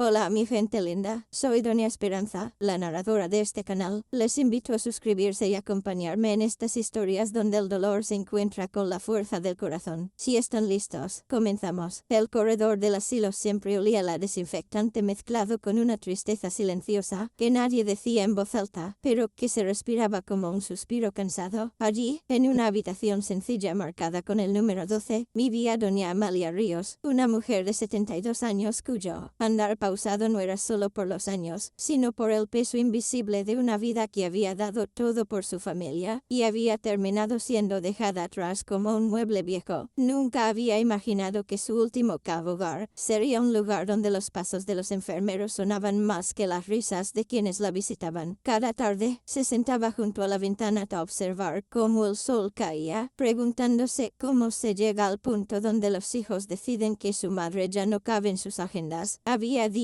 Hola mi gente linda, soy Doña Esperanza, la narradora de este canal. Les invito a suscribirse y acompañarme en estas historias donde el dolor se encuentra con la fuerza del corazón. Si están listos, comenzamos. El corredor del asilo siempre olía a desinfectante mezclado con una tristeza silenciosa que nadie decía en voz alta, pero que se respiraba como un suspiro cansado. Allí, en una habitación sencilla marcada con el número 12, vivía Doña Amalia Ríos, una mujer de 72 años cuyo andar pausado no era solo por los años, sino por el peso invisible de una vida que había dado todo por su familia y había terminado siendo dejada atrás como un mueble viejo. Nunca había imaginado que su último hogar sería un lugar donde los pasos de los enfermeros sonaban más que las risas de quienes la visitaban. Cada tarde se sentaba junto a la ventana a observar cómo el sol caía, preguntándose cómo se llega al punto donde los hijos deciden que su madre ya no cabe en sus agendas. Había días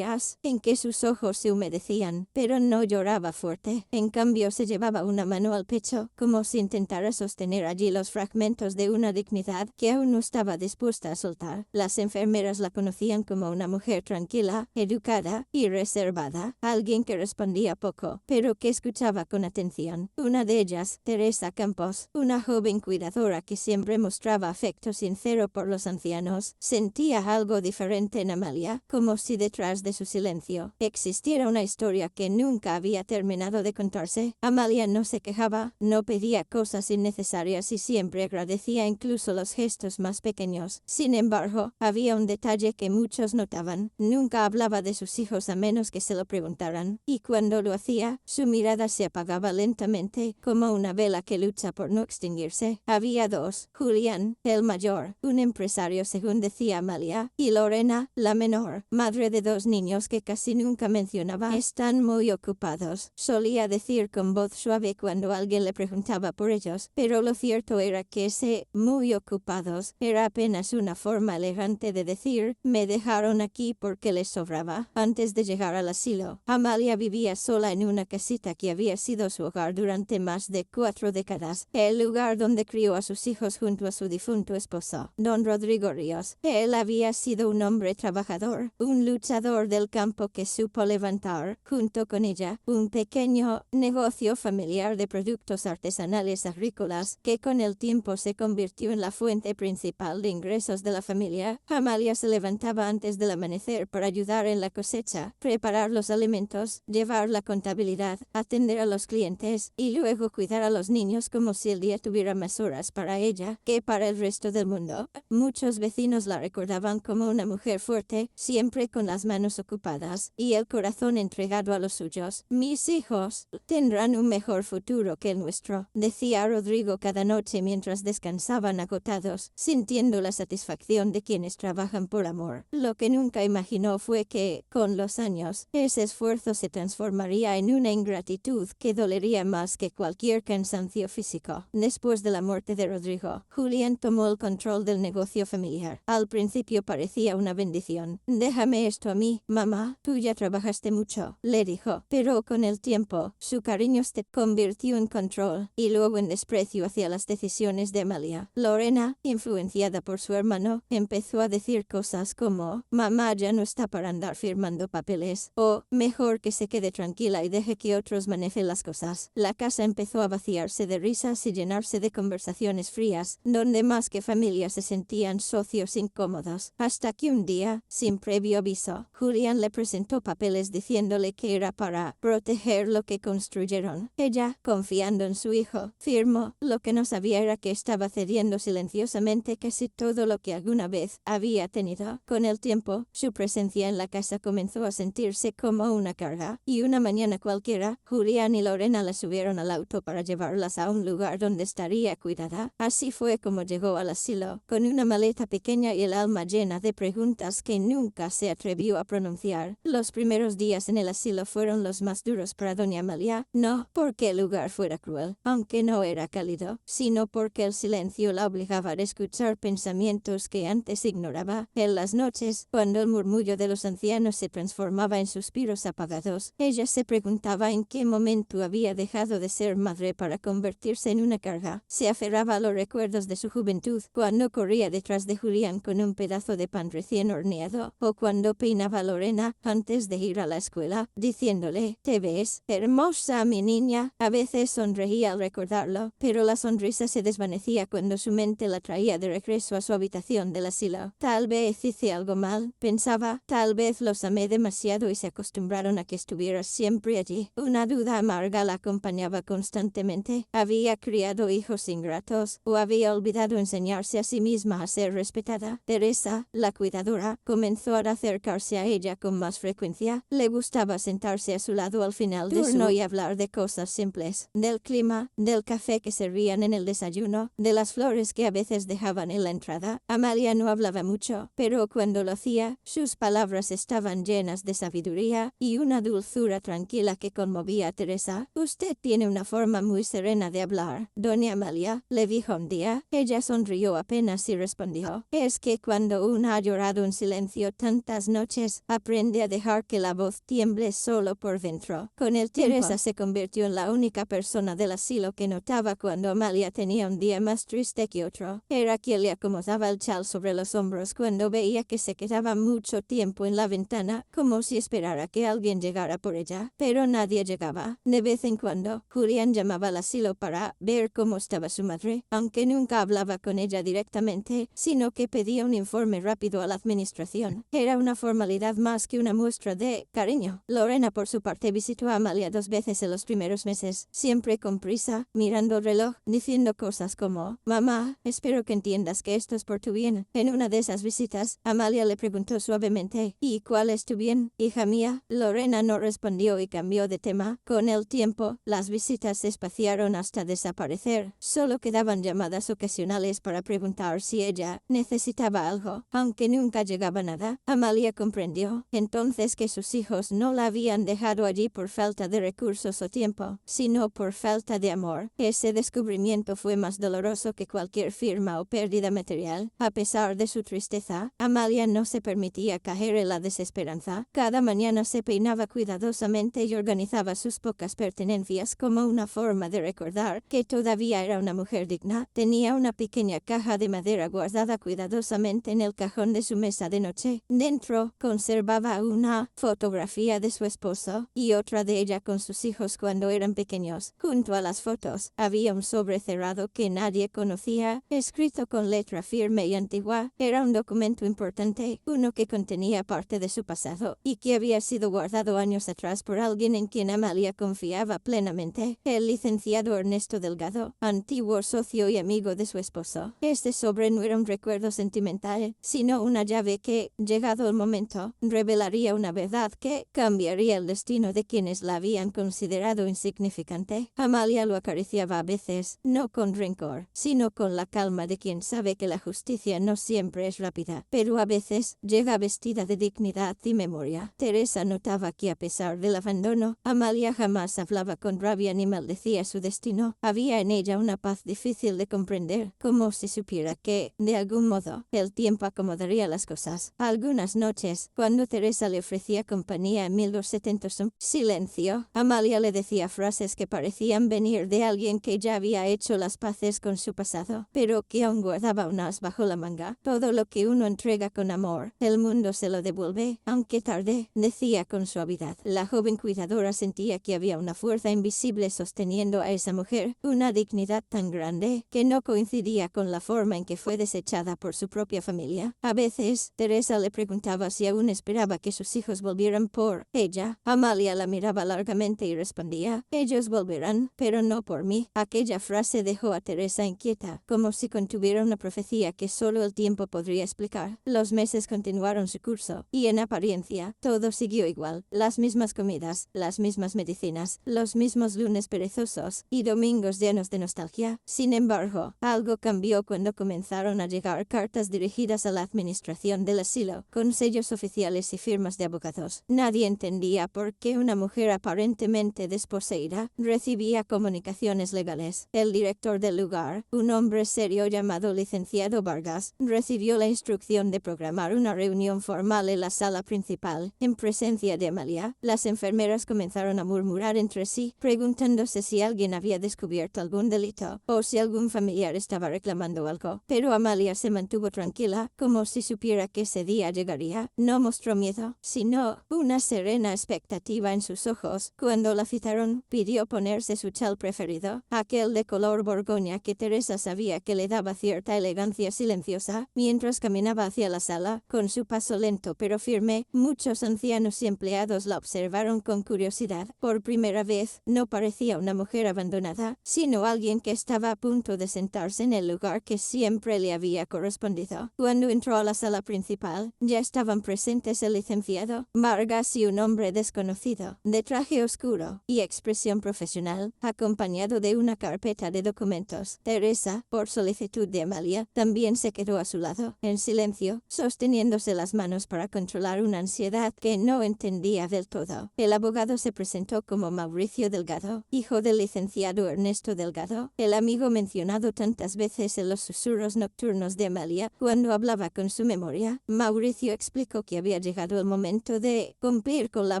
en que sus ojos se humedecían, pero no lloraba fuerte. En cambio se llevaba una mano al pecho, como si intentara sostener allí los fragmentos de una dignidad que aún no estaba dispuesta a soltar. Las enfermeras la conocían como una mujer tranquila, educada y reservada, alguien que respondía poco, pero que escuchaba con atención. Una de ellas, Teresa Campos, una joven cuidadora que siempre mostraba afecto sincero por los ancianos, sentía algo diferente en Amalia, como si detrás de su silencio existiera una historia que nunca había terminado de contarse. Amalia no se quejaba, no pedía cosas innecesarias y siempre agradecía incluso los gestos más pequeños. Sin embargo, había un detalle que muchos notaban: nunca hablaba de sus hijos a menos que se lo preguntaran, y cuando lo hacía, su mirada se apagaba lentamente, como una vela que lucha por no extinguirse. Había dos: Julián, el mayor, un empresario según decía Amalia, y Lorena, la menor, madre de dos niños que casi nunca mencionaba. Están muy ocupados, solía decir con voz suave cuando alguien le preguntaba por ellos, pero lo cierto era que ese muy ocupados era apenas una forma elegante de decir me dejaron aquí porque les sobraba. Antes de llegar al asilo, Amalia vivía sola en una casita que había sido su hogar durante más de 4 décadas, el lugar donde crió a sus hijos junto a su difunto esposo, don Rodrigo Ríos. Él había sido un hombre trabajador, un luchador del campo que supo levantar, junto con ella, un pequeño negocio familiar de productos artesanales agrícolas que con el tiempo se convirtió en la fuente principal de ingresos de la familia. Amalia se levantaba antes del amanecer para ayudar en la cosecha, preparar los alimentos, llevar la contabilidad, atender a los clientes y luego cuidar a los niños como si el día tuviera más horas para ella que para el resto del mundo. Muchos vecinos la recordaban como una mujer fuerte, siempre con las manos ocupadas y el corazón entregado a los suyos. Mis hijos tendrán un mejor futuro que el nuestro, decía Rodrigo cada noche mientras descansaban agotados, sintiendo la satisfacción de quienes trabajan por amor. Lo que nunca imaginó fue que, con los años, ese esfuerzo se transformaría en una ingratitud que dolería más que cualquier cansancio físico. Después de la muerte de Rodrigo, Julián tomó el control del negocio familiar. Al principio parecía una bendición. Déjame esto a mí, mamá, tú ya trabajaste mucho, le dijo, pero con el tiempo, su cariño se convirtió en control y luego en desprecio hacia las decisiones de Amalia. Lorena, influenciada por su hermano, empezó a decir cosas como mamá ya no está para andar firmando papeles, o mejor que se quede tranquila y deje que otros manejen las cosas. La casa empezó a vaciarse de risas y llenarse de conversaciones frías, donde más que familia se sentían socios incómodos, hasta que un día, sin previo aviso, Julián le presentó papeles diciéndole que era para proteger lo que construyeron. Ella, confiando en su hijo, firmó. Lo que no sabía era que estaba cediendo silenciosamente casi todo lo que alguna vez había tenido. Con el tiempo, su presencia en la casa comenzó a sentirse como una carga, y una mañana cualquiera, Julián y Lorena la subieron al auto para llevarlas a un lugar donde estaría cuidada. Así fue como llegó al asilo, con una maleta pequeña y el alma llena de preguntas que nunca se atrevió a pronunciar. Los primeros días en el asilo fueron los más duros para doña Amalia, no porque el lugar fuera cruel, aunque no era cálido, sino porque el silencio la obligaba a escuchar pensamientos que antes ignoraba. En las noches, cuando el murmullo de los ancianos se transformaba en suspiros apagados, ella se preguntaba en qué momento había dejado de ser madre para convertirse en una carga. Se aferraba a los recuerdos de su juventud, cuando corría detrás de Julián con un pedazo de pan recién horneado, o cuando peinaba a Lorena antes de ir a la escuela, diciéndole: «¿Te ves hermosa, mi niña?» A veces sonreía al recordarlo, pero la sonrisa se desvanecía cuando su mente la traía de regreso a su habitación del asilo. Tal vez hice algo mal, pensaba, tal vez los amé demasiado y se acostumbraron a que estuviera siempre allí. Una duda amarga la acompañaba constantemente. ¿Había criado hijos ingratos o había olvidado enseñarse a sí misma a ser respetada? Teresa, la cuidadora, comenzó a acercarse a ella con más frecuencia. Le gustaba sentarse a su lado al final de turno y hablar de cosas simples, del clima, del café que servían en el desayuno, de las flores que a veces dejaban en la entrada. Amalia no hablaba mucho, pero cuando lo hacía, sus palabras estaban llenas de sabiduría y una dulzura tranquila que conmovía a Teresa. «Usted tiene una forma muy serena de hablar, doña Amalia», le dijo un día. Ella sonrió apenas y respondió: «Es que cuando una ha llorado en silencio tantas noches, aprende a dejar que la voz tiemble solo por dentro». Con el tiempo, Teresa se convirtió en la única persona del asilo que notaba cuando Amalia tenía un día más triste que otro. Era quien le acomodaba el chal sobre los hombros cuando veía que se quedaba mucho tiempo en la ventana, como si esperara que alguien llegara por ella. Pero nadie llegaba. De vez en cuando, Julián llamaba al asilo para ver cómo estaba su madre, aunque nunca hablaba con ella directamente, sino que pedía un informe rápido a la administración. Era una formalidad más que una muestra de cariño. Lorena, por su parte, visitó a Amalia 2 veces en los primeros meses, siempre con prisa, mirando el reloj, diciendo cosas como: «Mamá, espero que entiendas que esto es por tu bien». En una de esas visitas, Amalia le preguntó suavemente: «¿Y cuál es tu bien, hija mía?». Lorena no respondió y cambió de tema. Con el tiempo, las visitas se espaciaron hasta desaparecer. Solo quedaban llamadas ocasionales para preguntar si ella necesitaba algo, aunque nunca llegaba nada. Amalia comprendió entonces que sus hijos no la habían dejado allí por falta de recursos o tiempo, sino por falta de amor. Ese descubrimiento fue más doloroso que cualquier firma o pérdida material. A pesar de su tristeza, Amalia no se permitía caer en la desesperanza. Cada mañana se peinaba cuidadosamente y organizaba sus pocas pertenencias como una forma de recordar que todavía era una mujer digna. Tenía una pequeña caja de madera guardada cuidadosamente en el cajón de su mesa de noche. Dentro conservaba una fotografía de su esposo y otra de ella con sus hijos cuando eran pequeños. Junto a las fotos había un sobre cerrado que nadie conocía, escrito con letra firme y antigua. Era un documento importante, uno que contenía parte de su pasado y que había sido guardado años atrás por alguien en quien Amalia confiaba plenamente, el licenciado Ernesto Delgado, antiguo socio y amigo de su esposo. Este sobre no era un recuerdo sentimental, sino una llave que, llegado el momento, revelaría una verdad que cambiaría el destino de quienes la habían considerado insignificante. Amalia lo acariciaba a veces, no con rencor, sino con la calma de quien sabe que la justicia no siempre es rápida, pero a veces llega vestida de dignidad y memoria. Teresa notaba que, a pesar del abandono, Amalia jamás hablaba con rabia ni maldecía su destino. Había en ella una paz difícil de comprender, como si supiera que, de algún modo, el tiempo acomodaría las cosas. Algunas noches, cuando Teresa le ofrecía compañía en 1200 silencio, Amalia le decía frases que parecían venir de alguien que ya había hecho las paces con su pasado, pero que aún guardaba un as bajo la manga. «Todo lo que uno entrega con amor, el mundo se lo devuelve, aunque tarde», decía con suavidad. La joven cuidadora sentía que había una fuerza invisible sosteniendo a esa mujer, una dignidad tan grande que no coincidía con la forma en que fue desechada por su propia familia. A veces, Teresa le preguntaba si aún esperaba que sus hijos volvieran por ella. Amalia la miraba largamente y respondía: «Ellos volverán, pero no por mí». Aquella frase dejó a Teresa inquieta, como si contuviera una profecía que solo el tiempo podría explicar. Los meses continuaron su curso, y en apariencia, todo siguió igual. Las mismas comidas, las mismas medicinas, los mismos lunes perezosos y domingos llenos de nostalgia. Sin embargo, algo cambió cuando comenzaron a llegar cartas dirigidas a la administración del asilo, con sellos oficiales y firmas de abogados. Nadie entendía por qué una mujer aparentemente desposeída recibía comunicaciones legales. El director del lugar, un hombre serio llamado licenciado Vargas, recibió la instrucción de programar una reunión formal en la sala principal, en presencia de Amalia. Las enfermeras comenzaron a murmurar entre sí, preguntándose si alguien había descubierto algún delito o si algún familiar estaba reclamando algo. Pero Amalia se mantuvo tranquila, como si supiera que ese día llegaría. No mostró miedo, sino una serena expectativa en sus ojos. Cuando la citaron, pidió ponerse su chal preferido, aquel de color borgoña que Teresa sabía que le daba cierta elegancia silenciosa. Mientras caminaba hacia la sala, con su paso lento pero firme, muchos ancianos y empleados la observaron con curiosidad. Por primera vez, no parecía una mujer abandonada, sino alguien que estaba a punto de sentarse en el lugar que siempre le había correspondido. Cuando entró a la sala principal, ya estaban presentes el licenciado Vargas y un hombre desconocido, de traje oscuro y expresión profesional, acompañado de una carpeta de documentos. Teresa, por solicitud de Amalia, también se quedó a su lado, en silencio, sosteniéndose las manos para controlar una ansiedad que no entendía del todo. El abogado se presentó como Mauricio Delgado, hijo del licenciado Ernesto Delgado, el amigo mencionado tantas veces en los susurros nocturnos de Amalia cuando hablaba con su memoria. Mauricio explicó que había llegado el momento de cumplir con la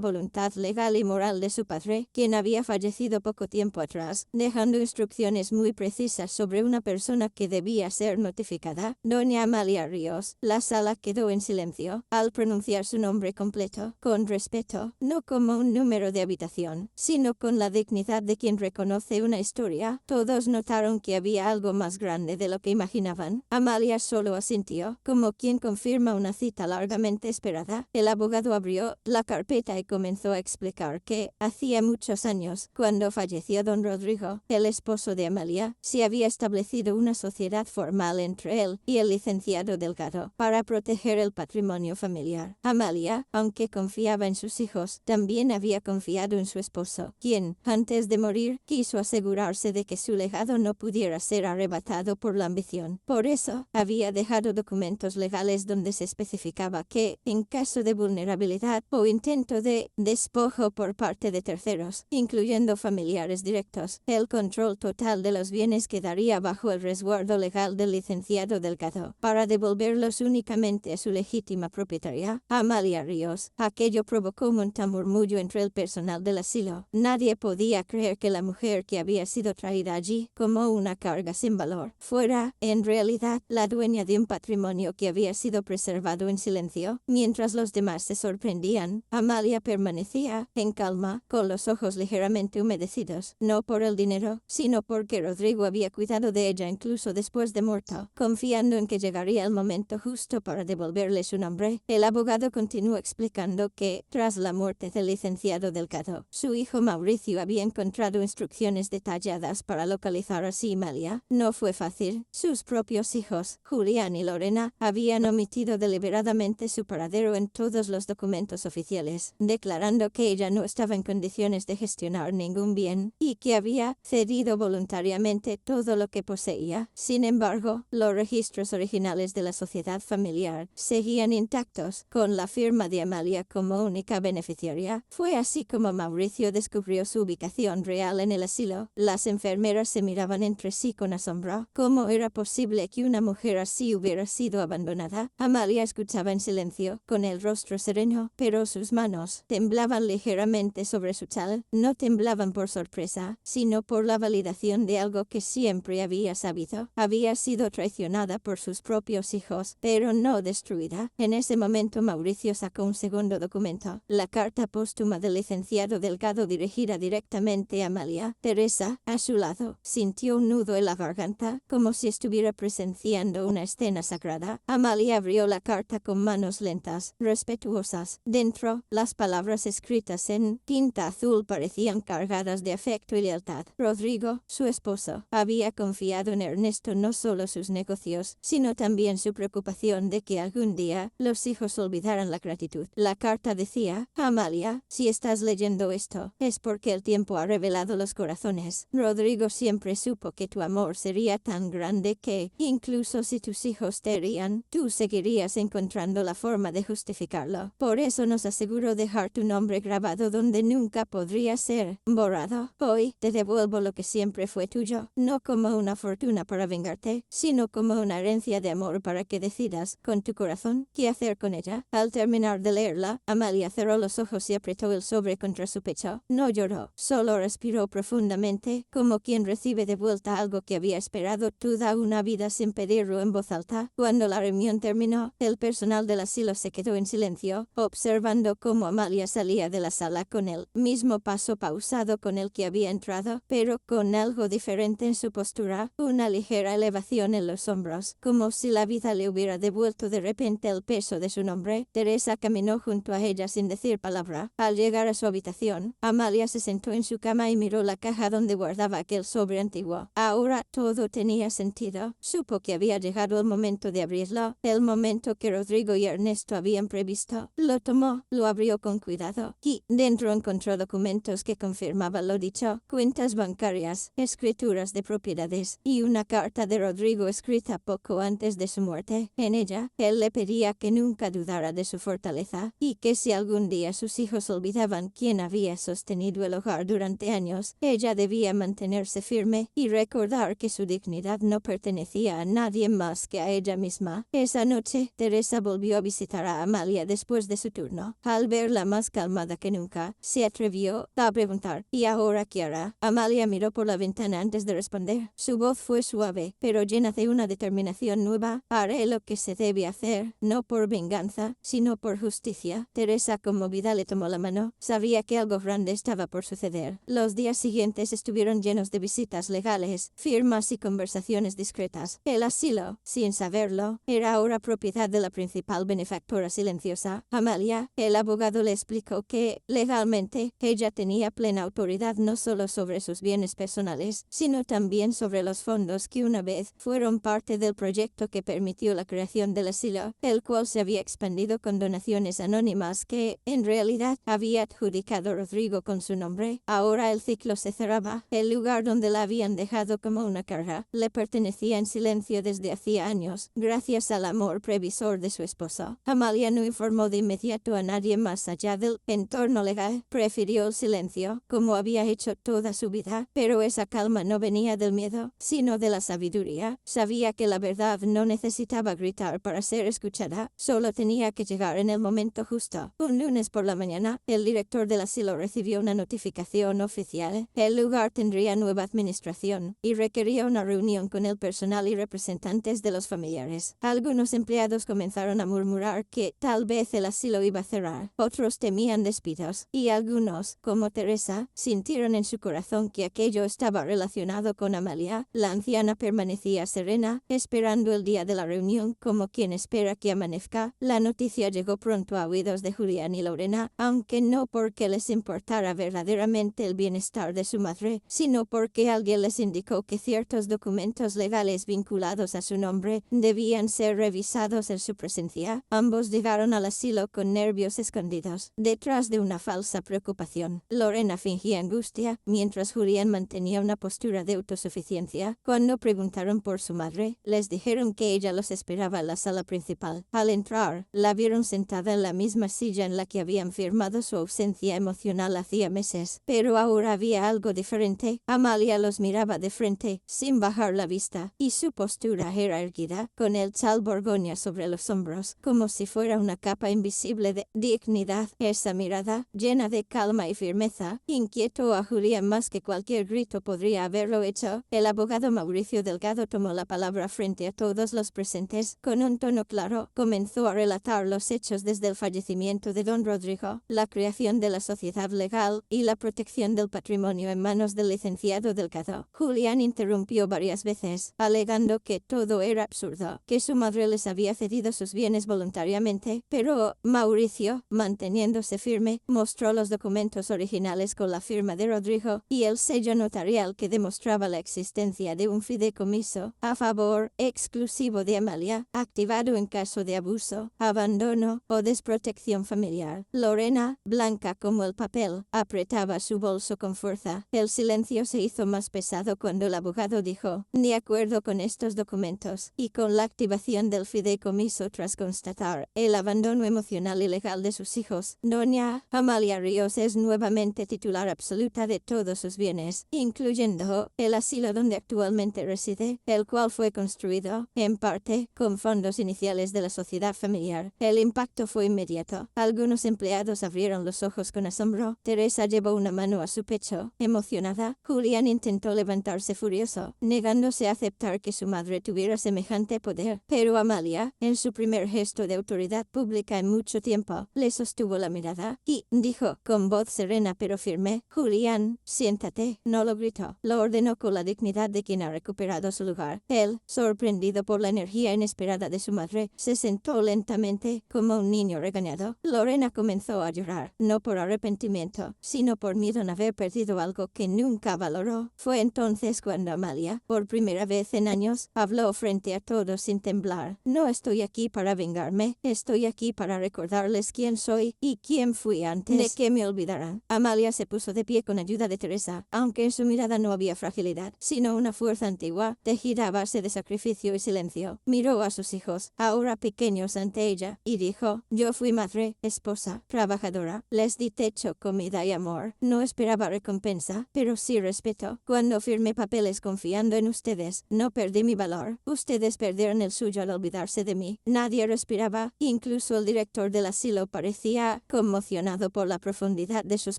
voluntad legal y moral de su padre, quien había fallecido poco tiempo atrás, dejando instrucciones muy precisas sobre una persona que debía ser notificada, doña Amalia Ríos. La sala quedó en silencio al pronunciar su nombre completo, con respeto, no como un número de habitación, sino con la dignidad de quien reconoce una historia. Todos notaron que había algo más grande de lo que imaginaban. Amalia solo asintió, como quien confirma una cita largamente esperada. El abogado abrió la carpeta y comenzó a explicar que, hacía muchos años, cuando falleció don Rodrigo, el esposo de Amalia, se había establecido una sociedad formal entre él y el licenciado Delgado para proteger el patrimonio familiar. Amalia, aunque confiaba en sus hijos, también había confiado en su esposo, quien, antes de morir, quiso asegurarse de que su legado no pudiera ser arrebatado por la ambición. Por eso, había dejado documentos legales donde se especificaba que, en caso de vulnerabilidad o intento de despojo por parte de terceros, incluyendo familiares directos, el control total de los bienes quedaría bajo el resguardo legal del licenciado Delgado, para devolverlos únicamente a su legítima propietaria, Amalia Ríos. Aquello provocó un murmullo entre el personal del asilo. Nadie podía creer que la mujer que había sido traída allí como una carga sin valor fuera, en realidad, la dueña de un patrimonio que había sido preservado en silencio. Mientras los demás se sorprendían, Amalia permanecía en calma, con los ojos ligeramente humedecidos, no por el dinero, sino porque Rodrigo había cuidado de ella incluso después de muerto, confiando en que llegaría el momento justo para devolverle su nombre. El abogado continuó explicando que, tras la muerte del licenciado Delgado, su hijo Mauricio había encontrado instrucciones detalladas para localizar a Amalia. No fue fácil. Sus propios hijos, Julián y Lorena, habían omitido deliberadamente su paradero en todos los documentos oficiales, declarando que ella no estaba en condiciones de gestionar ningún bien y que había cedido voluntariamente todo lo que poseía. Sin embargo, los registros originales de la sociedad familiar seguían intactos, con la firma de Amalia como única beneficiaria. Fue así como Mauricio descubrió su ubicación real en el asilo. Las enfermeras se miraban entre sí con asombro. ¿Cómo era posible que una mujer así hubiera sido abandonada? Amalia escuchaba en silencio, con el rostro sereno, pero sus manos temblaban ligeramente sobre su chal. No temblaban por sorpresa, sino por la validación de algo que siempre había sabido. Había sido traicionada por sus propios hijos, pero no destruida. En ese momento Mauricio sacó un segundo documento, la carta póstuma del licenciado Delgado dirigida directamente a Amalia. Teresa, a su lado, sintió un nudo en la garganta, como si estuviera presenciando una escena sagrada. Amalia abrió la carta con manos lentas, respetuosas. Dentro, las palabras escritas en tinta azul parecían cargadas de afecto y lealtad. Rodrigo, su esposo, había confiado en Ernesto no solo sus negocios, sino también su preocupación de que algún día los hijos olvidaran la gratitud. La carta decía: Amalia, si estás leyendo esto, es porque el tiempo ha revelado los corazones. Rodrigo siempre supo que tu amor sería tan grande que, incluso si tus hijos te herían, tú seguirías encontrando la forma de justificarlo. Por eso nos aseguró dejar tu nombre grabado donde nunca podría ser borrado. Hoy te devuelvo lo que siempre fue tuyo, no como una fortuna para vengarte, sino como una herencia de amor para que decidas, con tu corazón, qué hacer con ella. Al terminar de leerla, Amalia cerró los ojos y apretó el sobre contra su pecho. No lloró, solo respiró profundamente, como quien recibe de vuelta algo que había esperado toda una vida sin pedirlo en voz alta. Cuando la reunión terminó, el personal del asilo se quedó en silencio, observando cómo Amalia salía de la sala con el mismo paso pausado con el que había entrado, pero con algo diferente en su postura, una ligera elevación en los hombros, como si la vida le hubiera devuelto de repente el peso de su nombre. Teresa caminó junto a ella sin decir palabra. Al llegar a su habitación, Amalia se sentó en su cama y miró la caja donde guardaba aquel sobre antiguo. Ahora todo tenía sentido. Supo que había llegado el momento de abrirlo, el momento que Rodrigo y Ernesto habían previsto. Lo tomó, lo abrió con cuidado y dentro encontró documentos que confirmaban lo dicho, cuentas bancarias, escrituras de propiedades y una carta de Rodrigo escrita poco antes de su muerte. En ella, él le pedía que nunca dudara de su fortaleza y que si algún día sus hijos olvidaban quién había sostenido el hogar durante años, ella debía mantenerse firme y recordar que su dignidad no pertenecía a nadie más que a ella misma. Esa noche, Teresa volvió a visitar a Amalia después de su turno. Al verla más calmada que nunca, se atrevió a preguntar: ¿y ahora qué hará? Amalia miró por la ventana antes de responder. Su voz fue suave, pero llena de una determinación nueva. Haré lo que se debe hacer, no por venganza, sino por justicia. Teresa, conmovida, le tomó la mano. Sabía que algo grande estaba por suceder. Los días siguientes estuvieron llenos de visitas legales, firmas y conversaciones discretas. El asilo, sin saberlo, era ahora propiedad de la principal benefactora silenciosa, Amalia. El abogado le explicó que, legalmente, ella tenía plena autoridad no solo sobre sus bienes personales, sino también sobre los fondos que una vez fueron parte del proyecto que permitió la creación del asilo, el cual se había expandido con donaciones anónimas que, en realidad, había adjudicado Rodrigo con su nombre. Ahora el ciclo se cerraba. El lugar donde la habían dejado como una carga le pertenecía en silencio desde hacía años, gracias al amor previsor de su esposo. Amalia no informó de inmediato a nadie más allá del entorno legal. Prefirió el silencio, como había hecho toda su vida, pero esa calma no venía del miedo, sino de la sabiduría. Sabía que la verdad no necesitaba gritar para ser escuchada, solo tenía que llegar en el momento justo. Un lunes por la mañana, el director del asilo recibió una notificación oficial. El lugar tendría nueva administración y requería una reunión con el personal y representantes de los familiares. Algunos empleados comenzaron a murmurar que tal vez el asilo iba a cerrar. Otros temían despidos y algunos, como Teresa, sintieron en su corazón que aquello estaba relacionado con Amalia. La anciana permanecía serena, esperando el día de la reunión como quien espera que amanezca. La noticia llegó pronto a oídos de Julián y Lorena, aunque no porque les importara verdaderamente el bienestar de su madre, sino porque alguien les indicó que ciertos documentos legales vinculados a su nombre debían ser revisados en su presencia. Ambos llegaron al asilo con nervios escondidos, detrás de una falsa preocupación. Lorena fingía angustia, mientras Julián mantenía una postura de autosuficiencia. Cuando preguntaron por su madre, les dijeron que ella los esperaba en la sala principal. Al entrar, la vieron sentada en la misma silla en la que habían firmado su ausencia emocional hacía meses. Pero ahora había algo diferente. Amalia los miraba de frente, sin bajar la vista, y su postura era erguida, con el chal borgoña sobre los hombros, como si fuera una capa invisible de dignidad. Esa mirada, llena de calma y firmeza, inquietó a Julián más que cualquier grito podría haberlo hecho. El abogado Mauricio Delgado tomó la palabra frente a todos los presentes. Con un tono claro, comenzó a relatar los hechos desde el fallecimiento de don Rodrigo, la creación de la sociedad legal y la protección del patrimonio en manos del licenciado Delgado. Julián interrumpió varias veces, alegando que todo era absurdo, que su madre les había cedido sus bienes voluntariamente, pero Mauricio, manteniéndose firme, mostró los documentos originales con la firma de Rodrigo y el sello notarial que demostraba la existencia de un fideicomiso a favor exclusivo de Amalia, activado en caso de abuso, abandono o desprotección familiar. Lorena, blanca como el papel, apretaba su bolso con fuerza. El silencio se hizo más pesado cuando el abogado dijo: de acuerdo con estos documentos y con la activación del fideicomiso tras constatar el abandono emocional y legal de sus hijos, doña Amalia Ríos es nuevamente titular absoluta de todos sus bienes, incluyendo el asilo donde actualmente reside, el cual fue construido, en parte, con fondos iniciales de la sociedad familiar. El impacto fue inmediato. Algunos empleados abrieron los ojos con asombro. Teresa llevó una mano a su pecho, emocionada. Julián intentó levantarse furioso, negándose a aceptar que su madre tuviera semejante poder. Pero Amalia, en su primer gesto de autoridad, autoridad pública en mucho tiempo. Le sostuvo la mirada y dijo con voz serena pero firme: Julián, siéntate. No lo gritó, lo ordenó con la dignidad de quien ha recuperado su lugar. Él, sorprendido por la energía inesperada de su madre, se sentó lentamente como un niño regañado. Lorena comenzó a llorar, no por arrepentimiento, sino por miedo a haber perdido algo que nunca valoró. Fue entonces cuando Amalia, por primera vez en años, habló frente a todos sin temblar. No estoy aquí para vengarme, estoy aquí para recordarles quién soy y quién fui antes de que me olvidaran. Amalia se puso de pie con ayuda de Teresa, aunque en su mirada no había fragilidad, sino una fuerza antigua, tejida a base de sacrificio y silencio. Miró a sus hijos, ahora pequeños ante ella, y dijo: yo fui madre, esposa, trabajadora, les di techo, comida y amor. No esperaba recompensa, pero sí respeto. Cuando firmé papeles confiando en ustedes, no perdí mi valor. Ustedes perdieron el suyo al olvidarse de mí. Nadie respiraba, incluso el director del asilo parecía conmocionado por la profundidad de sus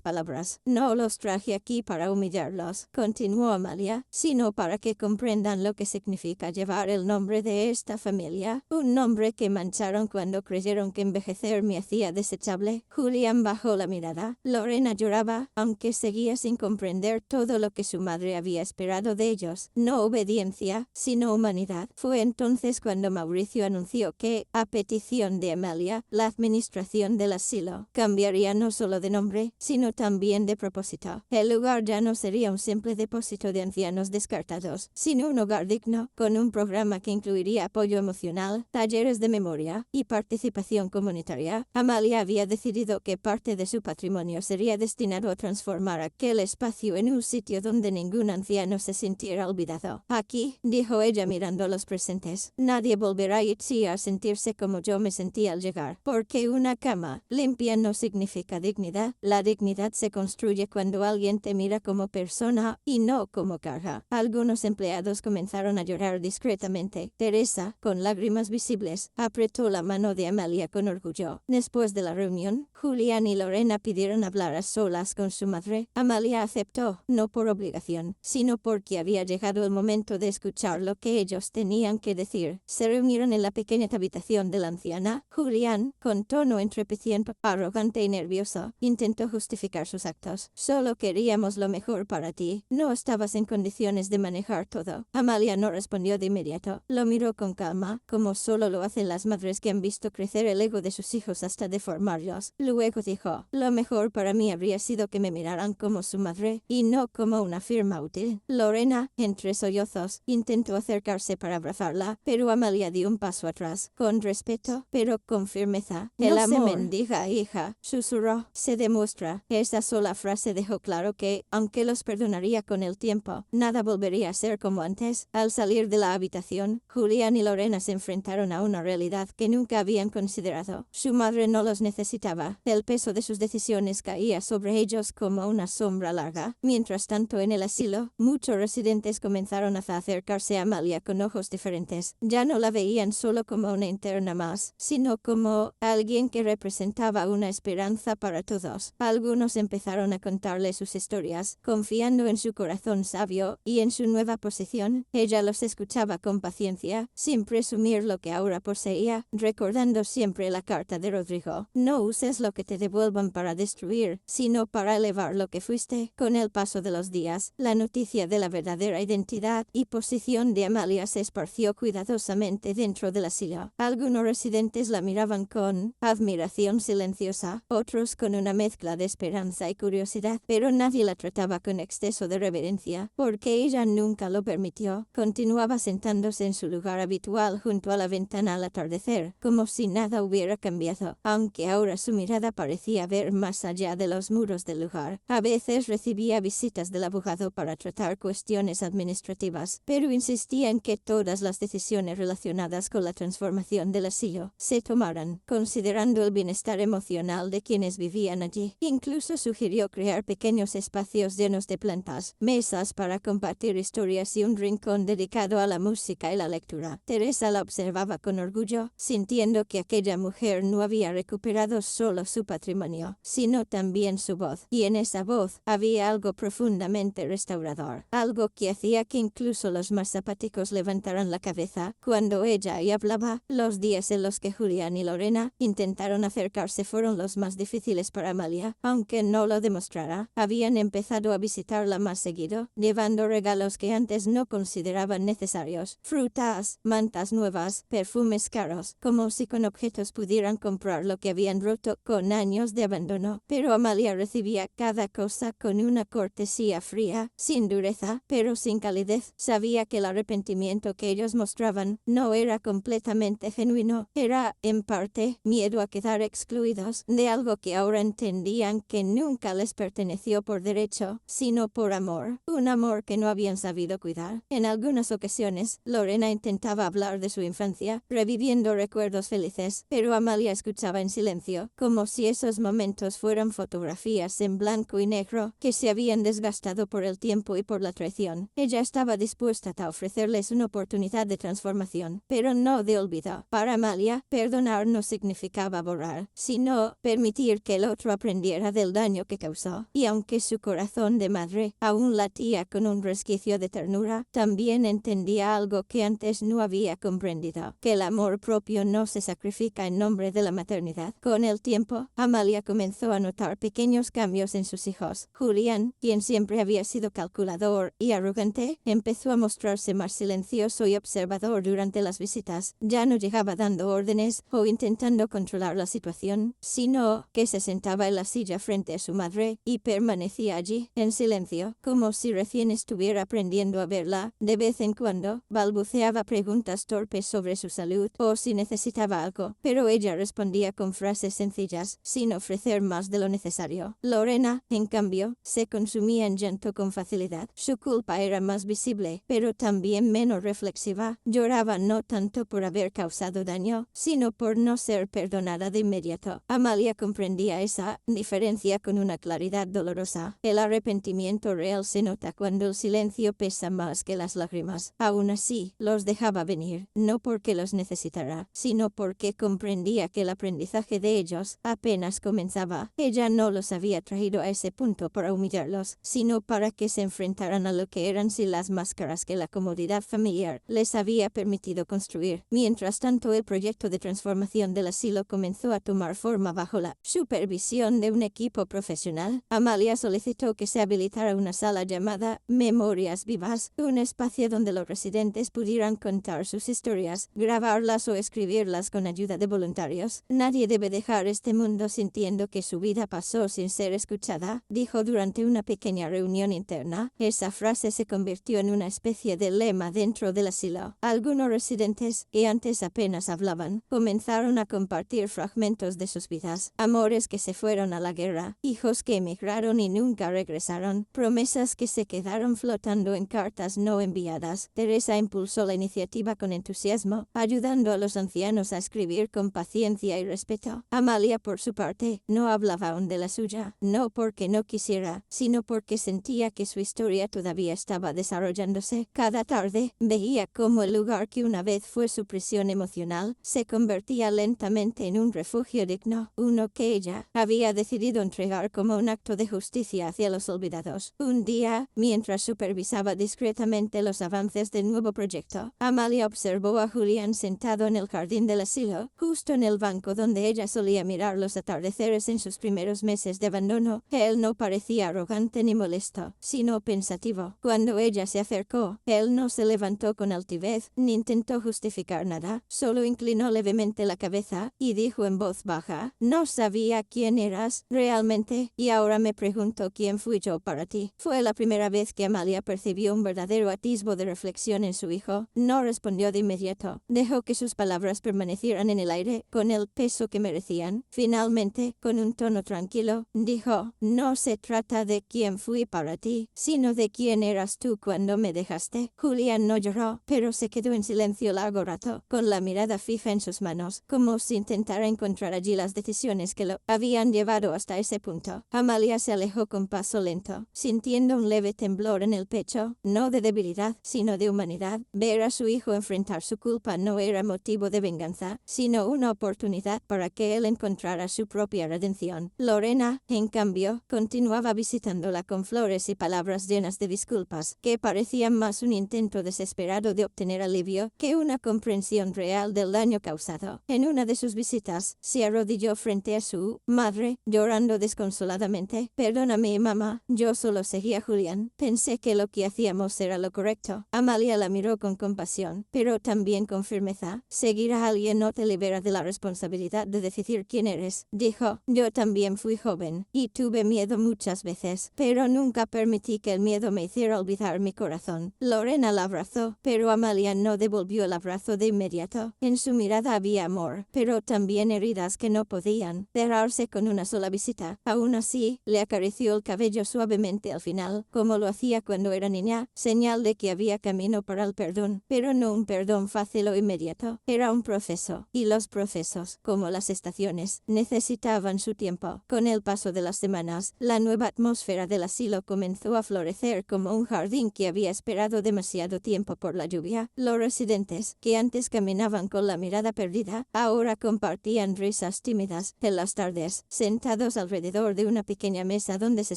palabras. No los traje aquí para humillarlos, continuó Amalia, sino para que comprendan lo que significa llevar el nombre de esta familia, un nombre que mancharon cuando creyeron que envejecer me hacía desechable. Julián bajó la mirada. Lorena lloraba, aunque seguía sin comprender todo lo que su madre había esperado de ellos. No obediencia, sino humanidad. Fue entonces cuando Mauricio anunció que, a petición de Amalia, la administración del asilo cambiaría no solo de nombre, sino también de propósito. El lugar ya no sería un simple depósito de ancianos descartados, sino un hogar digno, con un programa que incluiría apoyo emocional, talleres de memoria y participación comunitaria. Amalia había decidido que parte de su patrimonio sería destinado a transformar aquel espacio en un sitio donde ningún anciano se sintiera olvidado. Aquí, dijo ella mirando a los presentes, nadie volverá a sentirse como yo me sentí al llegar, porque una cama limpia no significa dignidad. La dignidad se construye cuando alguien te mira como persona y no como carga. Algunos empleados comenzaron a llorar discretamente. Teresa, con lágrimas visibles, apretó la mano de Amalia con orgullo. Después de la reunión, Julián y Lorena pidieron hablar a solas con su madre. Amalia aceptó, no por obligación, sino porque había llegado el momento de escuchar lo que ellos tenían que decir. Se reunieron en la pequeña habitación de la anciana. Julián, con tono entrepeciente, arrogante y nervioso, intentó justificar sus actos. Solo queríamos lo mejor para ti. No estabas en condiciones de manejar todo. Amalia no respondió de inmediato. Lo miró con calma, como solo lo hacen las madres que han visto crecer el ego de sus hijos hasta deformarlos. Luego dijo: lo mejor para mí habría sido que me miraran como su madre y no como una firma útil. Lorena, entre sollozos, intentó acercarse para abrazarla, pero Amalia dio un paso atrás, con respeto, pero con firmeza. El No amor se mendiga, hija, susurró. Se demuestra. Esa sola frase dejó claro que, aunque los perdonaría con el tiempo, nada volvería a ser como antes. Al salir de la habitación, Julián y Lorena se enfrentaron a una realidad que nunca habían considerado. Su madre no los necesitaba. El peso de sus decisiones caía sobre ellos como una sombra larga. Mientras tanto, en el asilo, muchos residentes comenzaron a acercarse a Amalia con ojos diferentes. Ya no la veían solo como una interna más, sino como alguien que representaba una esperanza para todos. Algunos empezaron a contarle sus historias, confiando en su corazón sabio y en su nueva posición. Ella los escuchaba con paciencia, sin presumir lo que ahora poseía, recordando siempre la carta de Rodrigo: no uses lo que te devuelvan para destruir, sino para elevar lo que fuiste. Con el paso de los días, la noticia de la verdadera identidad y posición de Amalia se esparció cuidadosamente dentro del asilo. Algunos residentes la miraban con admiración silenciosa, otros con una mezcla de esperanza y curiosidad, pero nadie la trataba con exceso de reverencia, porque ella nunca lo permitió. Continuaba sentándose en su lugar habitual junto a la ventana al atardecer, como si nada hubiera cambiado, aunque ahora su mirada parecía ver más allá de los muros del lugar. A veces recibía visitas del abogado para tratar cuestiones administrativas, pero insistía en que todas las decisiones relacionadas con la transformación del asilo se tomaran, considerando el bienestar emocional de quienes vivían allí. Incluso sugirió crear pequeños espacios llenos de plantas, mesas para compartir historias y un rincón dedicado a la música y la lectura. Teresa la observaba con orgullo, sintiendo que aquella mujer no había recuperado solo su patrimonio, sino también su voz, y en esa voz había algo profundamente restaurador, algo que hacía que incluso los más apáticos levantaran la cabeza cuando ella hablaba. Los días en los que que Julián y Lorena intentaron acercarse fueron los más difíciles para Amalia, aunque no lo demostrara. Habían empezado a visitarla más seguido, llevando regalos que antes no consideraban necesarios: frutas, mantas nuevas, perfumes caros, como si con objetos pudieran comprar lo que habían roto con años de abandono. Pero Amalia recibía cada cosa con una cortesía fría, sin dureza, pero sin calidez. Sabía que el arrepentimiento que ellos mostraban no era completamente genuino, era, en parte, miedo a quedar excluidos de algo que ahora entendían que nunca les perteneció por derecho, sino por amor, un amor que no habían sabido cuidar. En algunas ocasiones, Lorena intentaba hablar de su infancia, reviviendo recuerdos felices, pero Amalia escuchaba en silencio, como si esos momentos fueran fotografías en blanco y negro que se habían desgastado por el tiempo y por la traición. Ella estaba dispuesta a ofrecerles una oportunidad de transformación, pero no de olvido. Para Amalia, perdonar no significaba borrar, sino permitir que el otro aprendiera del daño que causó. Y aunque su corazón de madre aún latía con un resquicio de ternura, también entendía algo que antes no había comprendido: que el amor propio no se sacrifica en nombre de la maternidad. Con el tiempo, Amalia comenzó a notar pequeños cambios en sus hijos. Julián, quien siempre había sido calculador y arrogante, empezó a mostrarse más silencioso y observador durante las visitas. Ya no llegaba dando órdenes o intentando controlar la situación, sino que se sentaba en la silla frente a su madre y permanecía allí, en silencio, como si recién estuviera aprendiendo a verla. De vez en cuando, balbuceaba preguntas torpes sobre su salud o si necesitaba algo, pero ella respondía con frases sencillas, sin ofrecer más de lo necesario. Lorena, en cambio, se consumía en llanto con facilidad. Su culpa era más visible, pero también menos reflexiva. Lloraba no tanto por haber causado daño, sino por no ser perdonada de inmediato. Amalia comprendía esa diferencia con una claridad dolorosa. El arrepentimiento real se nota cuando el silencio pesa más que las lágrimas. Aún así, los dejaba venir, no porque los necesitara, sino porque comprendía que el aprendizaje de ellos apenas comenzaba. Ella no los había traído a ese punto para humillarlos, sino para que se enfrentaran a lo que eran sin las máscaras que la comodidad familiar les había permitido construir. Mientras tanto, el proyecto de transformación del asilo comenzó a tomar forma bajo la supervisión de un equipo profesional. Amalia solicitó que se habilitara una sala llamada Memorias Vivas, un espacio donde los residentes pudieran contar sus historias, grabarlas o escribirlas con ayuda de voluntarios. Nadie debe dejar este mundo sintiendo que su vida pasó sin ser escuchada, dijo durante una pequeña reunión interna. Esa frase se convirtió en una especie de lema dentro del asilo. Algunos residentes, que antes apenas hablaban, comenzaron a compartir fragmentos de sus vidas: amores que se fueron a la guerra, hijos que emigraron y nunca regresaron, promesas que se quedaron flotando en cartas no enviadas. Teresa impulsó la iniciativa con entusiasmo, ayudando a los ancianos a escribir con paciencia y respeto. Amalia, por su parte, no hablaba aún de la suya, no porque no quisiera, sino porque sentía que su historia todavía estaba desarrollándose. Cada tarde, veía cómo el lugar que una vez fue su prisión emocional se convertía lentamente en un refugio digno, uno que ella había decidido entregar como un acto de justicia hacia los olvidados. Un día, mientras supervisaba discretamente los avances del nuevo proyecto, Amalia observó a Julián sentado en el jardín del asilo, justo en el banco donde ella solía mirar los atardeceres en sus primeros meses de abandono. Él no parecía arrogante ni molesto, sino pensativo. Cuando ella se acercó, él no se levantó con altivez, ni intentó justificar nada, solo inclinó levemente la cabeza y dijo en voz baja: no sabía quién eras realmente, y ahora me pregunto quién fui yo para ti. Fue la primera vez que Amalia percibió un verdadero atisbo de reflexión en su hijo. No respondió de inmediato. Dejó que sus palabras permanecieran en el aire, con el peso que merecían. Finalmente, con un tono tranquilo, dijo: no se trata de quién fui para ti, sino de quién eras tú cuando me dejaste. Julián no lloró, pero se quedó en silencio largo rato, con la mirada fija en sus manos, como si intentara encontrar allí las decisiones que lo habían llevado hasta ese punto. Amalia se alejó con paso lento, sintiendo un leve temblor en el pecho, no de debilidad, sino de humanidad. Ver a su hijo enfrentar su culpa no era motivo de venganza, sino una oportunidad para que él encontrara su propia redención. Lorena, en cambio, continuaba visitándola con flores y palabras llenas de disculpas, que parecían más un intento desesperado de obtener alivio que una comprensión real del daño causado. pasado. En una de sus visitas, se arrodilló frente a su madre, llorando desconsoladamente. Perdóname, mamá, yo solo seguía a Julián. Pensé que lo que hacíamos era lo correcto. Amalia la miró con compasión, pero también con firmeza. Seguir a alguien no te libera de la responsabilidad de decidir quién eres, dijo. Yo también fui joven, y tuve miedo muchas veces, pero nunca permití que el miedo me hiciera olvidar mi corazón. Lorena la abrazó, pero Amalia no devolvió el abrazo de inmediato. En su mirada había amor, pero también heridas que no podían cerrarse con una sola visita. Aún así, le acarició el cabello suavemente al final, como lo hacía cuando era niña, señal de que había camino para el perdón, pero no un perdón fácil o inmediato. Era un proceso, y los procesos, como las estaciones, necesitaban su tiempo. Con el paso de las semanas, la nueva atmósfera del asilo comenzó a florecer como un jardín que había esperado demasiado tiempo por la lluvia. Los residentes, que antes caminaban con la mirada perdida, ahora compartían risas tímidas en las tardes, sentados alrededor de una pequeña mesa donde se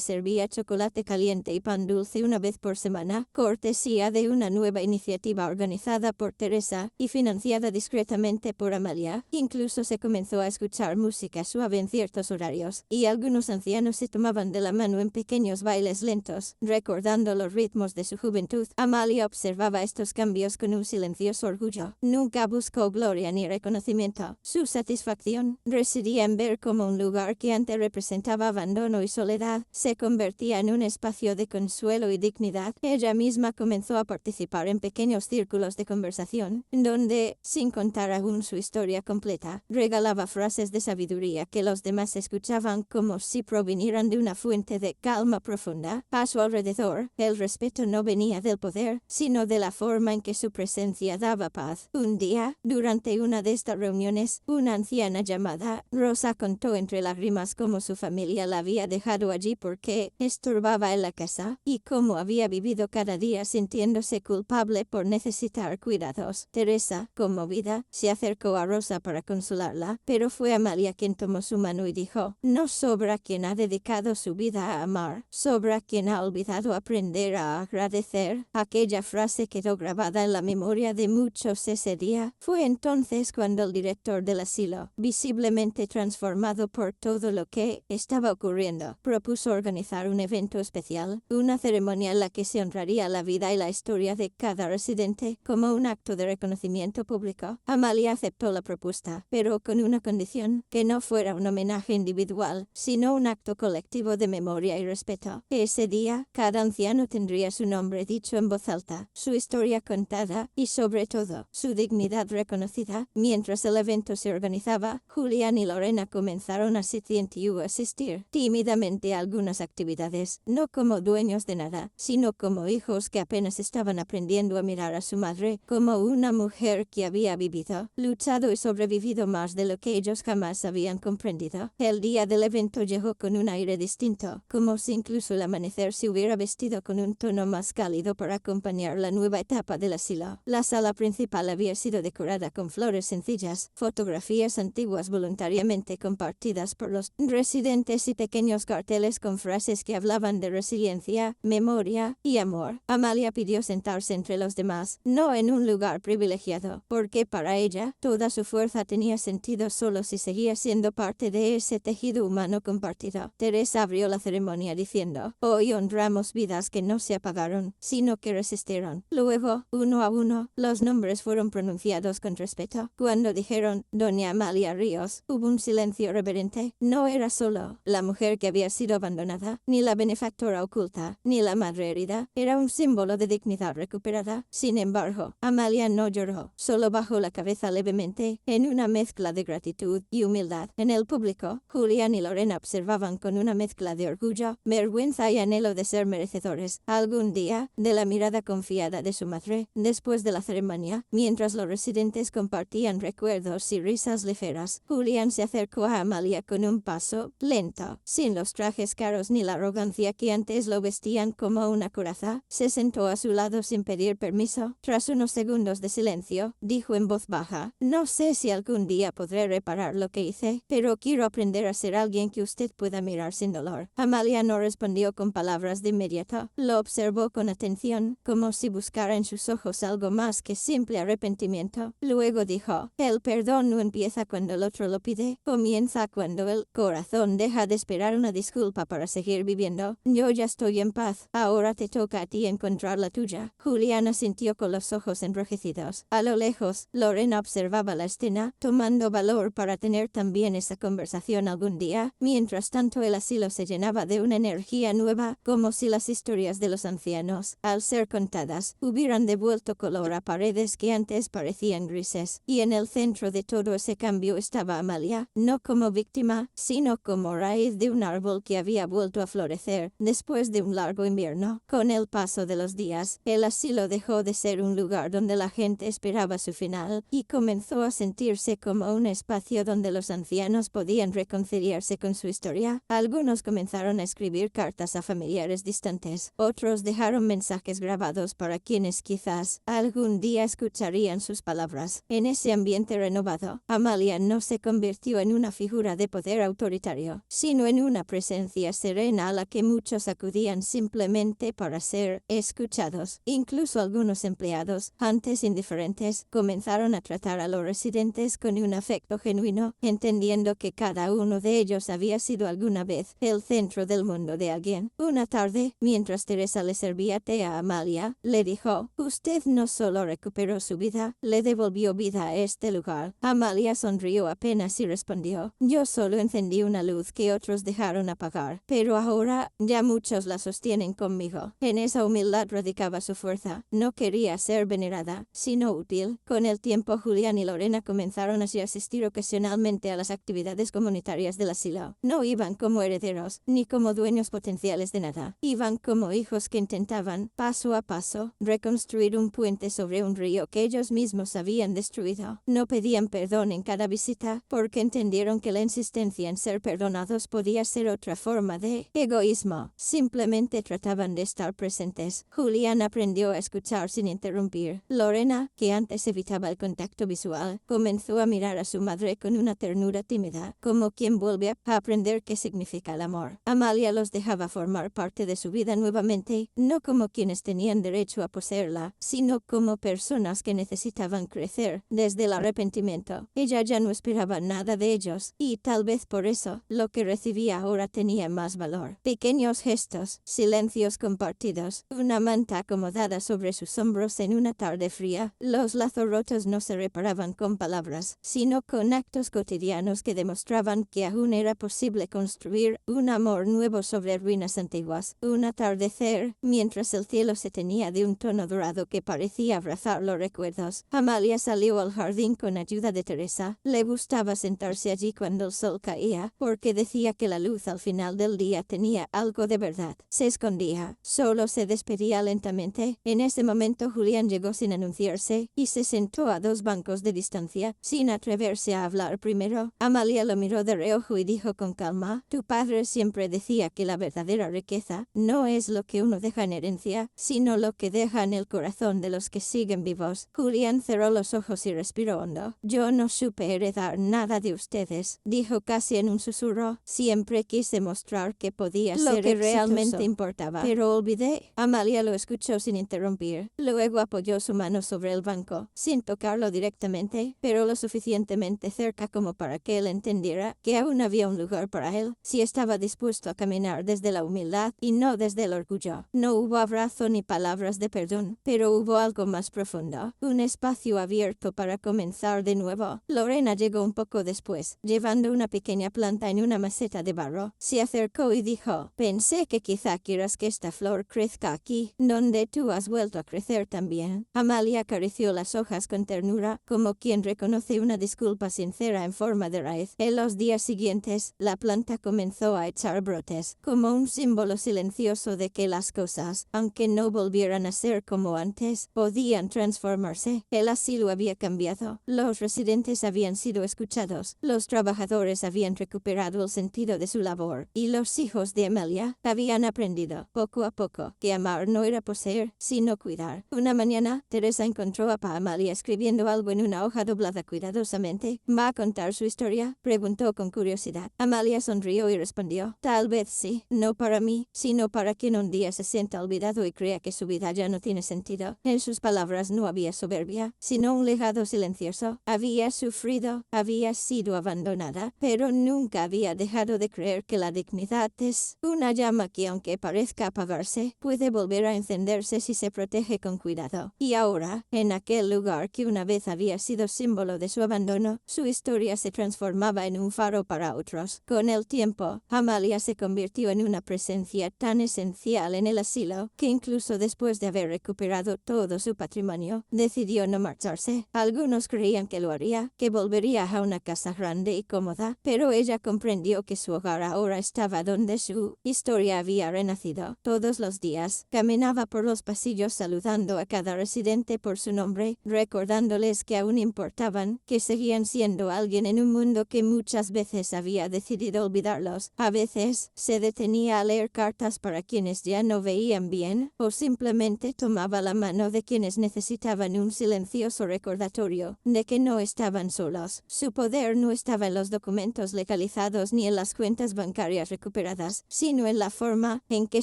servía chocolate caliente y pan dulce una vez por semana, cortesía de una nueva iniciativa organizada por Teresa y financiada discretamente por Amalia. Incluso se comenzó a escuchar música suave en ciertos horarios, y algunos ancianos se tomaban de la mano en pequeños bailes lentos, recordando los ritmos de su juventud. Amalia observaba estos cambios con un silencioso orgullo. Nunca buscó gloria ni reconocimiento. Su satisfacción residía en ver cómo un lugar que antes representaba abandono y soledad se convertía en un espacio de consuelo y dignidad. Ella misma comenzó a participar en pequeños círculos de conversación, donde, sin contar aún su historia completa, regalaba frases de sabiduría que los demás escuchaban como si provinieran de una fuente de calma profunda. A su alrededor, el respeto no venía del poder, sino de la forma en que su presencia daba paz. Un día, durante una de estas reuniones, una anciana llamada Rosa contó entre lágrimas cómo su familia la había dejado allí porque estorbaba en la casa, y cómo había vivido cada día sintiéndose culpable por necesitar cuidados. Teresa, conmovida, se acercó a Rosa para consolarla, pero fue Amalia quien tomó su mano y dijo: no sobra quien ha dedicado su vida a amar, sobra quien ha olvidado aprender a agradecer. Aquella frase quedó grabada en la memoria de muchos ese día. Fue entonces cuando el director del asilo, visiblemente transformado por todo lo que estaba ocurriendo, propuso organizar un evento especial, una ceremonia en la que se honraría la vida y la historia de cada residente como un acto de reconocimiento público. Amalia aceptó la propuesta, pero con una condición: que no fuera un homenaje individual, sino un acto colectivo de memoria y respeto. Ese día, cada anciano tendría su nombre dicho en voz alta, su historia contada y, sobre todo, su dignidad reconocida. Mientras el evento se organizaba, Julián y Lorena comenzaron a asistir tímidamente a algunas actividades, no como dueños de nada, sino como hijos que apenas estaban aprendiendo a mirar a su madre como una mujer que había vivido, luchado y sobrevivido más de lo que ellos jamás habían comprendido. El día del evento llegó con un aire distinto, como si incluso el amanecer se hubiera vestido con un tono más cálido para acompañar la nueva etapa del asilo. La sala principal había sido decorada con flores sencillas, fotografías antiguas voluntariamente compartidas por los residentes y pequeños carteles con frases que hablaban de resiliencia, memoria y amor. Amalia pidió sentarse entre los demás, no en un lugar privilegiado, porque para ella toda su fuerza tenía sentido solo si seguía siendo parte de ese tejido humano compartido. Teresa abrió la ceremonia diciendo: hoy honramos vidas que no se apagaron, sino que resistieron. Luego, uno a uno, los nombres fueron pronunciados con respeto. Cuando dijeron Doña Amalia Ríos, hubo un silencio reverente. No era solo la mujer que había sido abandonada, ni la benefactora oculta, ni la madre herida. Era un símbolo de dignidad recuperada. Sin embargo, Amalia no lloró, solo bajó la cabeza levemente, en una mezcla de gratitud y humildad. En el público, Julián y Lorena observaban con una mezcla de orgullo, vergüenza y anhelo de ser merecedores, algún día, de la mirada confiada de su madre. Después de la ceremonia, mientras los residentes compartían recuerdos y risas ligeras, Julián se acercó a Amalia con un paso lento, sin los trajes caros ni la arrogancia que antes lo vestían como una coraza. Se sentó a su lado sin pedir permiso. Tras unos segundos de silencio, dijo en voz baja: no sé si algún día podré reparar lo que hice, pero quiero aprender a ser alguien que usted pueda mirar sin dolor. Amalia no respondió con palabras de inmediato. Lo observó con atención, como si buscara en sus ojos algo más que simple arrepentimiento. Luego dijo: dijo, el perdón no empieza cuando el otro lo pide, comienza cuando el corazón deja de esperar una disculpa para seguir viviendo. Yo ya estoy en paz, ahora te toca a ti encontrar la tuya. Juliana sintió con los ojos enrojecidos. A lo lejos, Lorena observaba la escena, tomando valor para tener también esa conversación algún día. Mientras tanto el asilo se llenaba de una energía nueva, como si las historias de los ancianos, al ser contadas, hubieran devuelto color a paredes que antes parecían grises. Y en el centro de todo ese cambio estaba Amalia, no como víctima, sino como raíz de un árbol que había vuelto a florecer después de un largo invierno. Con el paso de los días, el asilo dejó de ser un lugar donde la gente esperaba su final y comenzó a sentirse como un espacio donde los ancianos podían reconciliarse con su historia. Algunos comenzaron a escribir cartas a familiares distantes, otros dejaron mensajes grabados para quienes quizás algún día escucharían sus palabras. En ese ambiente renovado, Amalia no se convirtió en una figura de poder autoritario, sino en una presencia serena a la que muchos acudían simplemente para ser escuchados. Incluso algunos empleados, antes indiferentes, comenzaron a tratar a los residentes con un afecto genuino, entendiendo que cada uno de ellos había sido alguna vez el centro del mundo de alguien. Una tarde, mientras Teresa le servía té a Amalia, le dijo, usted no solo recuperó su vida, le devolvió vida a este lugar. Amalia sonrió apenas y respondió, yo solo encendí una luz que otros dejaron apagar, pero ahora ya muchos la sostienen conmigo. En esa humildad radicaba su fuerza. No quería ser venerada, sino útil. Con el tiempo Julián y Lorena comenzaron así a asistir ocasionalmente a las actividades comunitarias del asilo. No iban como herederos, ni como dueños potenciales de nada. Iban como hijos que intentaban, paso a paso, reconstruir un puente sobre un río que ellos mismos habían destruido. No pedían perdón en cada visita, porque entendieron que la insistencia en ser perdonados podía ser otra forma de egoísmo. Simplemente trataban de estar presentes. Julián aprendió a escuchar sin interrumpir. Lorena, que antes evitaba el contacto visual, comenzó a mirar a su madre con una ternura tímida, como quien vuelve a aprender qué significa el amor. Amalia los dejaba formar parte de su vida nuevamente, no como quienes tenían derecho a poseerla, sino como personas que necesitaban crecer desde el arrepentimiento. Ella ya no esperaba nada de ellos, y tal vez por eso, lo que recibía ahora tenía más valor. Pequeños gestos, silencios compartidos, una manta acomodada sobre sus hombros en una tarde fría. Los lazos rotos no se reparaban con palabras, sino con actos cotidianos que demostraban que aún era posible construir un amor nuevo sobre ruinas antiguas. Un atardecer, mientras el cielo se teñía de un tono dorado que parecía abrazar los recuerdos, Amalia salió al jardín con ayuda de Teresa. Le gustaba sentarse allí cuando el sol caía, porque decía que la luz al final del día tenía algo de verdad. Se escondía, solo se despedía lentamente. En ese momento Julián llegó sin anunciarse y se sentó a 2 bancos de distancia, sin atreverse a hablar primero. Amalia lo miró de reojo y dijo con calma, tu padre siempre decía que la verdadera riqueza no es lo que uno deja en herencia, sino lo que deja en el corazón de los que siguen vivos. Julián cerró los ojos y respiró hondo. Yo no supe heredar nada de ustedes, dijo casi en un susurro. Siempre quise mostrar que podía ser lo que realmente importaba, pero olvidé. Amalia lo escuchó sin interrumpir. Luego apoyó su mano sobre el banco, sin tocarlo directamente, pero lo suficientemente cerca como para que él entendiera que aún había un lugar para él, si estaba dispuesto a caminar desde la humildad y no desde el orgullo. No hubo abrazo ni palabras de perdón, pero hubo algo más profundo, un espacio abierto para comenzar de nuevo. Lorena llegó un poco después, llevando una pequeña planta en una maceta de barro. Se acercó y dijo, pensé que quizá quieras que esta flor crezca aquí, donde tú has vuelto a crecer también. Amalia acarició las hojas con ternura, como quien reconoce una disculpa sincera en forma de raíz. En los días siguientes, la planta comenzó a echar brotes, como un símbolo silencioso de que las cosas, aunque no volvieran a ser como antes, podían transformarse. El asilo había cambiado, los residentes habían sido escuchados, los trabajadores habían recuperado el sentido de su labor, y los hijos de Amalia habían aprendido, poco a poco, que amar no era poseer, sino cuidar. Una mañana, Teresa encontró a Amalia escribiendo algo en una hoja doblada cuidadosamente. ¿Va a contar su historia?, preguntó con curiosidad. Amalia sonrió y respondió, tal vez sí, no para mí, sino para quien un día se sienta olvidado y crea que su vida ya no tiene sentido. En sus palabras no había soberbia, sino un legado silencioso silencioso. Había sufrido, había sido abandonada, pero nunca había dejado de creer que la dignidad es una llama que, aunque parezca apagarse, puede volver a encenderse si se protege con cuidado. Y ahora, en aquel lugar que una vez había sido símbolo de su abandono, su historia se transformaba en un faro para otros. Con el tiempo, Amalia se convirtió en una presencia tan esencial en el asilo que incluso después de haber recuperado todo su patrimonio, decidió no marcharse. Algunos creían que lo haría, que volvería a una casa grande y cómoda, pero ella comprendió que su hogar ahora estaba donde su historia había renacido. Todos los días, caminaba por los pasillos saludando a cada residente por su nombre, recordándoles que aún importaban, que seguían siendo alguien en un mundo que muchas veces había decidido olvidarlos. A veces, se detenía a leer cartas para quienes ya no veían bien, o simplemente tomaba la mano de quienes necesitaban un silencioso recordatorio de que no estaban solos. Su poder no estaba en los documentos legalizados ni en las cuentas bancarias recuperadas, sino en la forma en que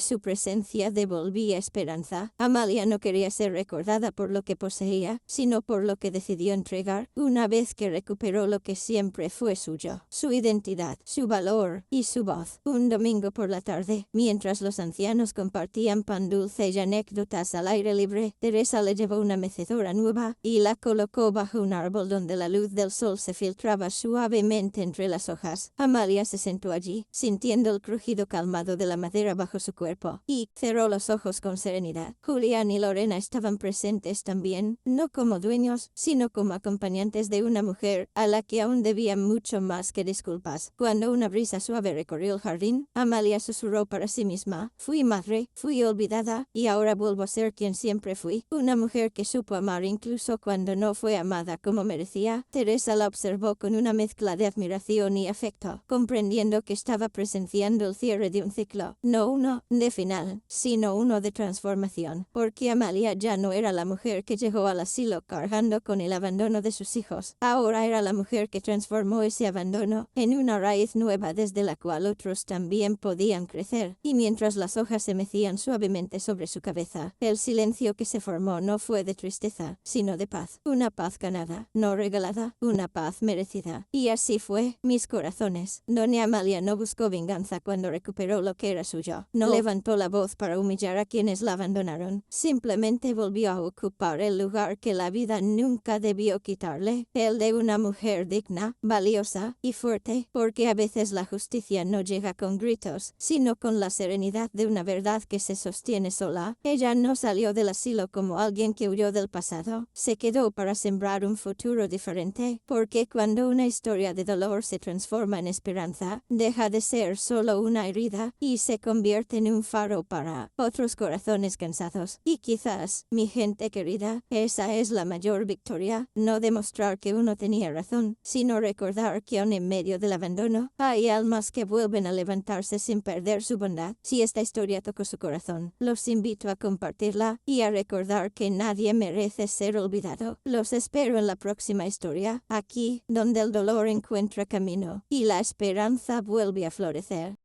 su presencia devolvía esperanza. Amalia no quería ser recordada por lo que poseía, sino por lo que decidió entregar una vez que recuperó lo que siempre fue suyo: su identidad, su valor y su voz. Un domingo por la tarde, mientras los ancianos compartían pan dulce y anécdotas al aire libre, Teresa le llevó una mecedora nueva y la colocó bajo un árbol donde la luz del sol se filtraba suavemente entre las hojas. Amalia se sentó allí, sintiendo el crujido calmado de la madera bajo su cuerpo, y cerró los ojos con serenidad. Julián y Lorena estaban presentes también, no como dueños, sino como acompañantes de una mujer a la que aún debía mucho más que disculpas. Cuando una brisa suave recorrió el jardín, Amalia susurró para sí misma: fui madre, fui olvidada, y ahora vuelvo a ser quien siempre fui, una mujer que supo amar incluso cuando no fue amada como merecía. Teresa la observó con una mezcla de admiración y afecto, comprendiendo que estaba presenciando el cierre de un ciclo, no uno de final, sino uno de transformación, porque Amalia ya no era la mujer que llegó al asilo cargando con el abandono de sus hijos. Ahora era la mujer que transformó ese abandono en una raíz nueva desde la cual otros también podían crecer. Y mientras las hojas se mecían suavemente sobre su cabeza, el silencio que se formó no fue de tristeza, sino de paz. Una paz ganada, no regalada, una paz merecida. Y así fue, mis corazones. Doña Amalia no buscó venganza cuando recuperó lo que era suyo. No levantó la voz para humillar a quienes la abandonaron. Simplemente volvió a ocupar el lugar que la vida nunca debió quitarle, el de una mujer digna, valiosa y fuerte, porque a veces la justicia no llega con gritos, sino con la serenidad de una verdad que se sostiene sola. Ella no salió del asilo como alguien que huyó del pasado, se quedó para sembrar un futuro diferente, porque cuando una historia de dolor se transforma en esperanza, deja de ser solo una herida y se convierte en un faro para otros corazones cansados. Y quizás, mi gente querida, esa es la mayor victoria, no demostrar que uno tenía razón, sino recordar que aun en medio del abandono, hay almas que vuelven a levantarse sin perder su bondad. Si esta historia tocó su corazón, los invito a compartirla y a recordar que nadie merece ser olvidado. Los espero en la próxima historia, aquí donde el dolor encuentra camino y la esperanza vuelve a florecer.